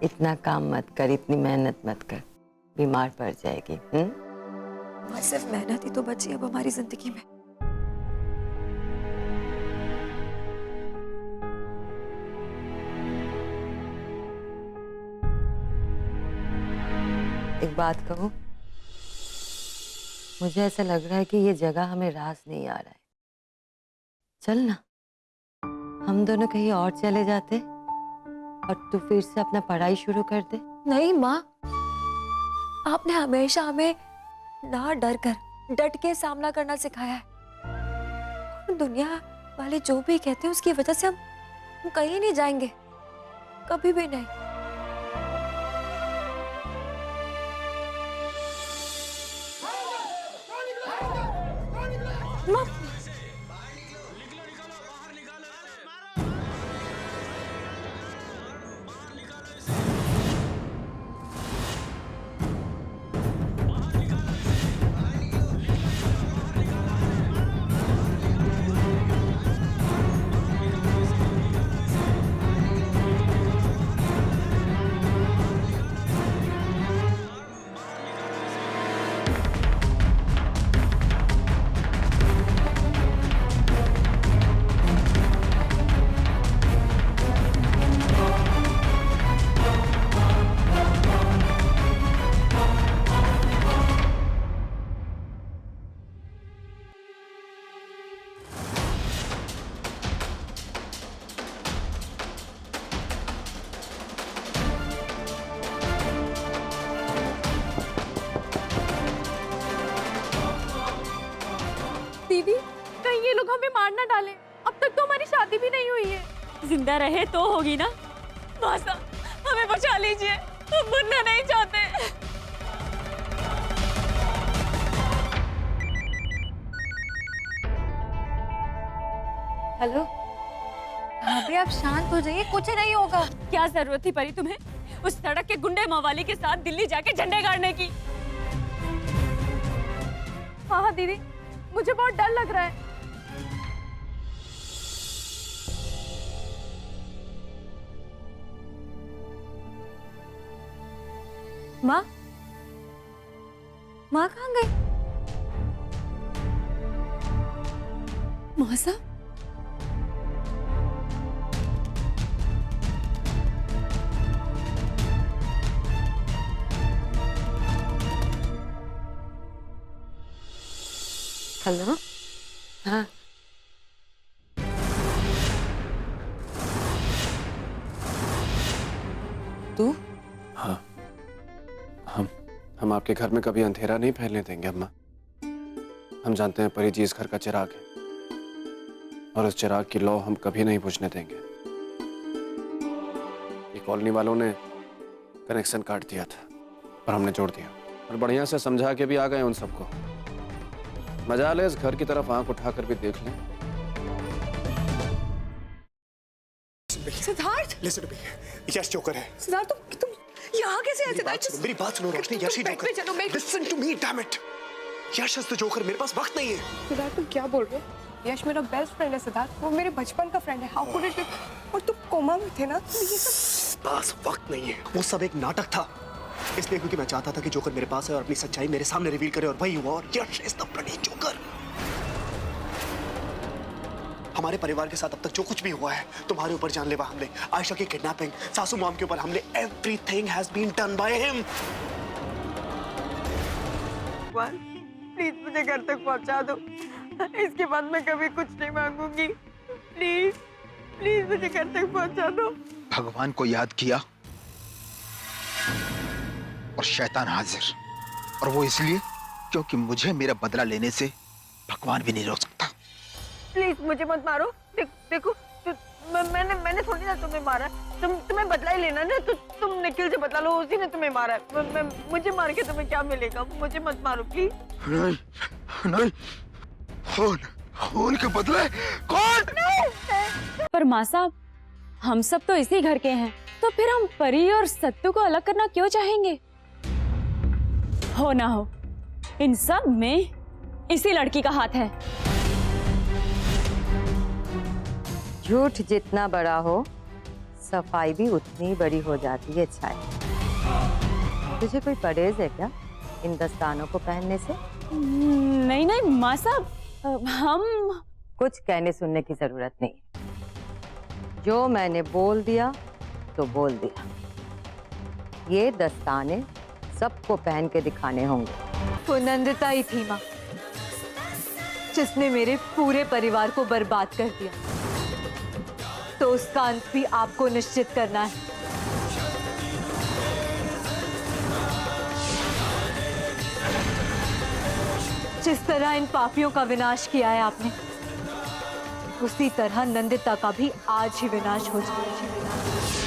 इतना काम मत कर, इतनी मेहनत मत कर, बीमार पड़ जाएगी। माँ सिर्फ मेहनत ही तो बची अब हमारी जिंदगी में। एक बात कहूं, मुझे ऐसा लग रहा है कि ये जगह हमें रास नहीं आ रहा है। चल ना, हम दोनों कहीं और चले जाते और तू फिर से अपना पढ़ाई शुरू कर दे। नहीं माँ, आपने हमेशा हमें ना डर कर डट के सामना करना सिखाया है। और दुनिया वाले जो भी कहते हैं उसकी वजह से हम कहीं नहीं जाएंगे, कभी भी नहीं। माँ, दीदी, कहीं ये लोग हमें मार ना डालें। अब तक तो हमारी शादी भी नहीं हुई है। जिंदा रहे तो होगी ना। मासा, हमें बचा लीजिए, हम मरना नहीं चाहते। हेलो भाभी, आप शांत हो जाइए, कुछ नहीं होगा। क्या जरूरत थी परी तुम्हें उस सड़क के गुंडे मवाली के साथ दिल्ली जाके झंडे गाड़ने की? हाँ हाँ दीदी, मुझे बहुत डर लग रहा है। माँ, माँ कहाँ गई? मासा, हेलो, हाँ तू? हाँ, हम आपके घर में कभी अंधेरा नहीं फैलने देंगे अम्मा। हम जानते हैं परी जी इस घर का चिराग है और उस चिराग की लौ हम कभी नहीं बुझने देंगे। ये कॉलोनी वालों ने कनेक्शन काट दिया था और हमने जोड़ दिया और बढ़िया से समझा के भी आ गए उन सबको। मजाल है इस घर की तरफ आंख उठाकर भी देख लें। Siddharth, Listen to me. Yash joker है। सिद्धार्थ तुम यहाँ कैसे आए? मेरी बात सुनो रोशनी, यश ही जोकर। चलो मैं। Listen to me, damn it. Yash is the joker, मेरे पास वक्त नहीं है। सिद्धार्थ, तुम क्या बोल रहे हो? यश मेरा बेस्ट फ्रेंड है सिद्धार्थ, वो मेरे बचपन का फ्रेंड है। How could it? और तुम कोमा में थे ना, तो ये सब पास वक्त नहीं है, वो सब एक नाटक था। इसलिए क्योंकि मैं चाहता था कि जोकर मेरे पास है और अपनी सच्चाई मेरे सामने रिवील करे, और वही हुआ। और यश इज द ब्लडी जोकर। हमारे परिवार के साथ अब तक जो कुछ भी हुआ है, तुम्हारे ऊपर जानलेवा हमले, आयशा की किडनैपिंग, सासू मॉम के ऊपर हमले, everything has been done by him. Please मुझे घर तक पहुंचा दो। इसके बाद मैं कभी कुछ नहीं मांगूंगी। प्लीज प्लीज मुझे घर तक पहुंचा दो। भगवान को याद किया और शैतान हाजिर, और वो इसलिए क्योंकि मुझे मेरा बदला लेने से भगवान भी नहीं रोक सकता। प्लीज मुझे मत मारो। देखो मैंने थोड़ी ना तुम्हें मारा। तुम्हें बदला ही लेना ना, तो तुम निखिल से बदला लो, उसी ने तुम्हें मारा है। मुझे मार के तुम्हें क्या मिलेगा? मुझे मत मारो प्लीज। नहीं नहीं, खून के बदले कौन? पर माँ साहब, हम सब तो इसी घर के हैं, तो फिर हम परी और सत्तू को अलग करना क्यों चाहेंगे? हो ना हो, इन सब में इसी लड़की का हाथ है। झूठ जितना बड़ा हो, सफाई भी उतनी बड़ी हो जाती है छाया। तुझे कोई परहेज है क्या इन दस्तानों को पहनने से? नहीं नहीं माँ साहब, हम कुछ कहने सुनने की जरूरत नहीं। जो मैंने बोल दिया तो बोल दिया। ये दस्ताने सबको पहन के दिखाने होंगे। वो नंदिता ही थी माँ, जिसने मेरे पूरे परिवार को बर्बाद कर दिया, तो उसका अंत भी आपको निश्चित करना है। जिस तरह इन पापियों का विनाश किया है आपने, उसी तरह नंदिता का भी आज ही विनाश हो जाए।